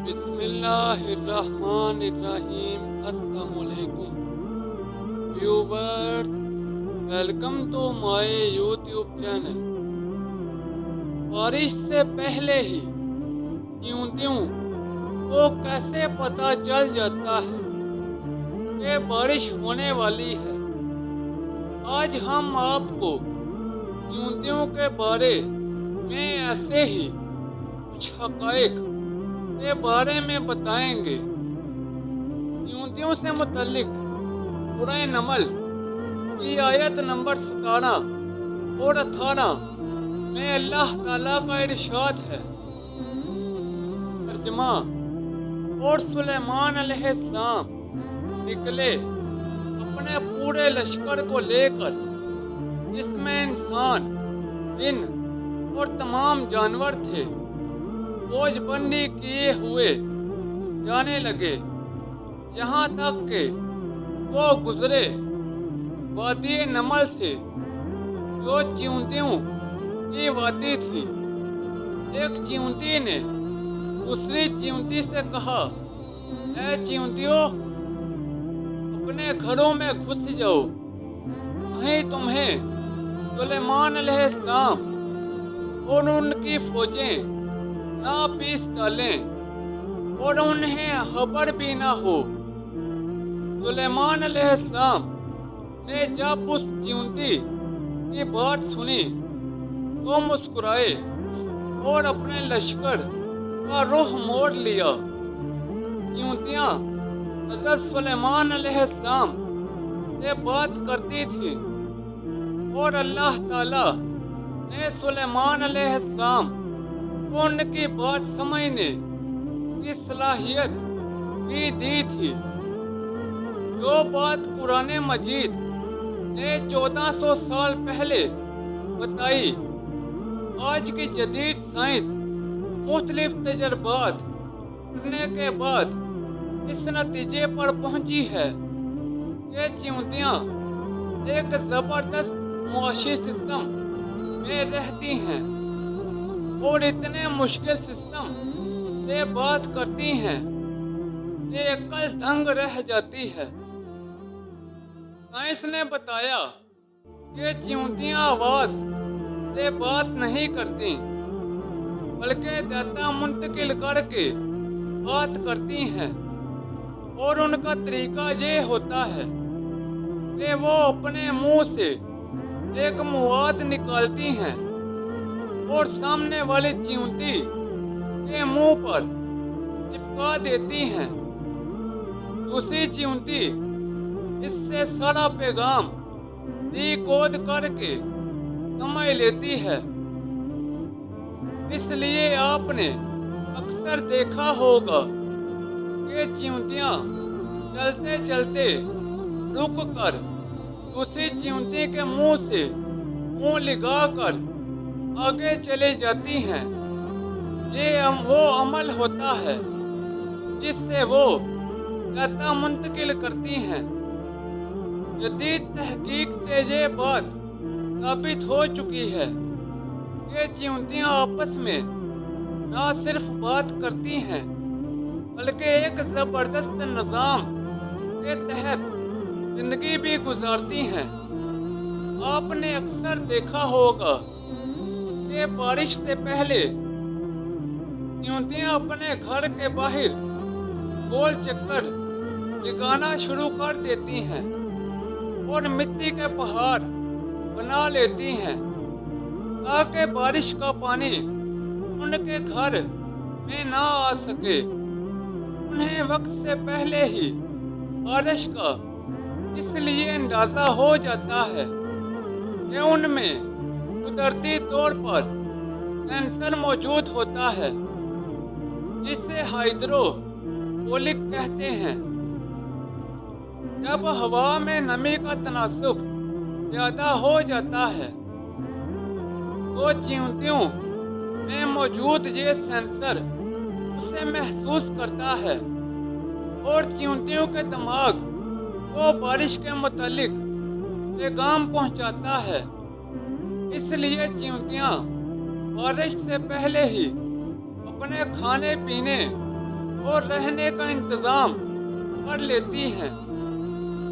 بسم اللہ الرحمن الرحیم۔ السلام علیکم viewers, welcome to my YouTube channel. بارش سے پہلے ہی چیونٹیوں کو کیسے پتہ چل جاتا ہے کہ بارش ہونے والی ہے؟ آج ہم آپ کو چیونٹیوں کے بارے میں ایسے ہی کچھ حقائق کے بارے میں بتائیں گے۔ چیونٹیوں سے متعلق سورہ نمل کی آیت نمبر 17 اور 18 میں اللہ تعالیٰ کا ارشاد ہے۔ ترجمہ: اور سلیمان علیہ السلام نکلے اپنے پورے لشکر کو لے کر، جس میں انسان، جن اور تمام جانور تھے، فوج بندی کیے ہوئے جانے لگے، یہاں تک کہ وہ گزرے وادی نمل سے، جو چیونٹیوں کی وادی تھی۔ ایک چیونٹی نے دوسری چیونٹی سے کہا، اے چیونٹیوں، اپنے گھروں میں گھس جاؤ، کہیں تمہیں سلیمان علیہ السلام اور ان کی فوجیں نہ پیس ڈالیں اور انہیں خبر بھی نہ ہو۔ سلیمان علیہ السلام نے جب اس چیونٹی کی بات سنی تو مسکرائے اور اپنے لشکر کا رخ موڑ لیا۔ چیونٹیاں حضرت سلیمان علیہ السلام سے بات کرتی تھیں اور اللہ تعالیٰ نے سلیمان علیہ السلام کو ان کی بات سمجھنے کی صلاحیت بھی دی تھی۔ جو بات قرآن مجید نے 1400 سال پہلے بتائی، آج کی جدید سائنس مختلف تجربات کرنے کے بعد اس نتیجے پر پہنچی ہے کہ چیونٹیاں ایک زبردست معاشی سسٹم میں رہتی ہیں اور اتنے مشکل سسٹم سے بات کرتی ہیں کہ عقل دنگ رہ جاتی ہے۔ سائنس نے بتایا کہ چیونٹیاں آواز سے بات نہیں کرتی، بلکہ ڈیٹا منتقل کر کے بات کرتی ہیں، اور ان کا طریقہ یہ ہوتا ہے کہ وہ اپنے منہ سے ایک مواد نکالتی ہیں اور سامنے والی چیونٹی کے منہ پر چپکا دیتی ہیں۔ دوسری چیونٹی اس سے سارا پیغام ڈیکوڈ کر کے سمجھ لیتی ہے۔ اس لیے آپ نے اکثر دیکھا ہوگا کہ چیونٹیاں چلتے چلتے رک کر دوسری چیونٹی کے منہ سے منہ لگا کر آگے چلی جاتی ہیں۔ یہ وہ عمل ہوتا ہے جس سے وہ ڈیٹا منتقل کرتی ہیں۔ جدید تحقیق سے یہ بات ثابت ہو چکی ہے کہ چیونٹیاں آپس میں نہ صرف بات کرتی ہیں، بلکہ ایک زبردست نظام کے تحت زندگی بھی گزارتی ہیں۔ آپ نے اکثر دیکھا ہوگا کہ بارش سے پہلے چیونٹیاں اپنے گھر کے باہر گول چکر لگانا شروع کر دیتی ہیں اور مٹی کے پہاڑ بنا لیتی ہیں تاکہ بارش کا پانی ان کے گھر میں نہ آ سکے۔ انہیں وقت سے پہلے ہی بارش کا اس لیے اندازہ ہو جاتا ہے کہ ان میں قدرتی طور پر سینسر موجود ہوتا ہے، جسے ہائیڈرو پولک کہتے ہیں۔ جب ہوا میں نمی کا تناسب زیادہ ہو جاتا ہے تو چیونٹیوں میں موجود یہ سینسر اسے محسوس کرتا ہے اور چیونٹیوں کے دماغ کو بارش کے متعلق پیغام پہنچاتا ہے۔ اس لیے چیونٹیاں بارش سے پہلے ہی اپنے کھانے پینے اور رہنے کا انتظام کر لیتی ہیں۔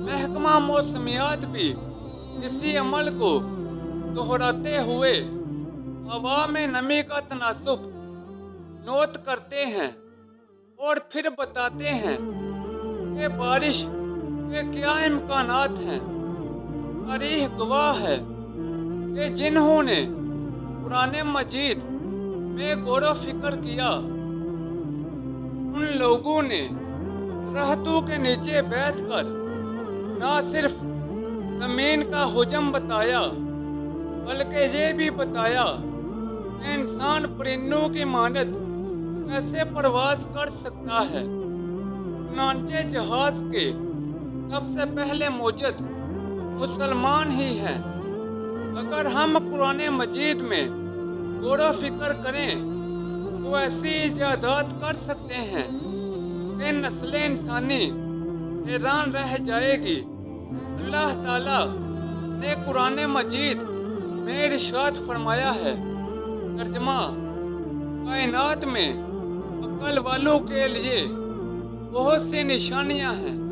محکمہ موسمیات بھی اسی عمل کو دہراتے ہوئے ہوا میں نمی کا تناسب نوٹ کرتے ہیں اور پھر بتاتے ہیں کہ بارش کے کیا امکانات ہیں۔ تاریخ گواہ ہے کہ جنہوں نے قرآن مجید میں غور و فکر کیا ان لوگوں نے درختوں کے نیچے بیٹھ کر نہ صرف زمین کا حجم بتایا بلکہ یہ بھی بتایا کہ انسان پرندوں کی مانند کیسے پرواز کر سکتا ہے۔ چنانچہ جہاز کے سب سے پہلے موجد مسلمان ہی ہیں۔ اگر ہم قرآن مجید میں غور و فکر کریں تو ایسی ایجادات کر سکتے ہیں کہ نسل انسانی حیران رہ جائے گی۔ اللہ تعالیٰ نے قرآن مجید میں ارشاد فرمایا ہے، ترجمہ: کائنات میں عقل والوں کے لیے بہت سی نشانیاں ہیں۔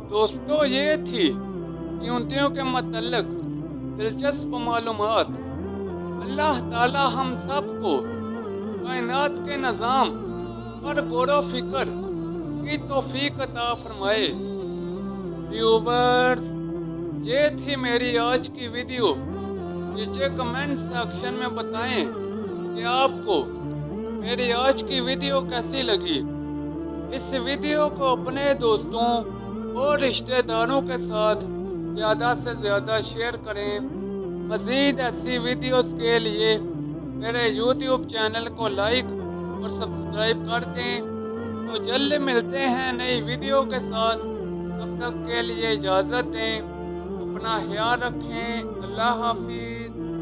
دوستو، یہ تھی چیونٹیوں کے متعلق دلچسپ معلومات۔ اللہ تعالیٰ ہم سب کو کائنات کے نظام پر غور و فکر کی توفیق عطا فرمائے۔ ویورز، یہ تھی میری آج کی ویڈیو۔ نیچے کمنٹ سیکشن میں بتائیں کہ آپ کو میری آج کی ویڈیو کیسی لگی۔ اس ویڈیو کو اپنے دوستوں اور رشتہ داروں کے ساتھ زیادہ سے زیادہ شیئر کریں۔ مزید ایسی ویڈیوز کے لیے میرے یوٹیوب چینل کو لائک اور سبسکرائب کر دیں۔ تو جلد ملتے ہیں نئی ویڈیو کے ساتھ، تب تک کے لیے اجازت دیں۔ اپنا خیال رکھیں۔ اللہ حافظ۔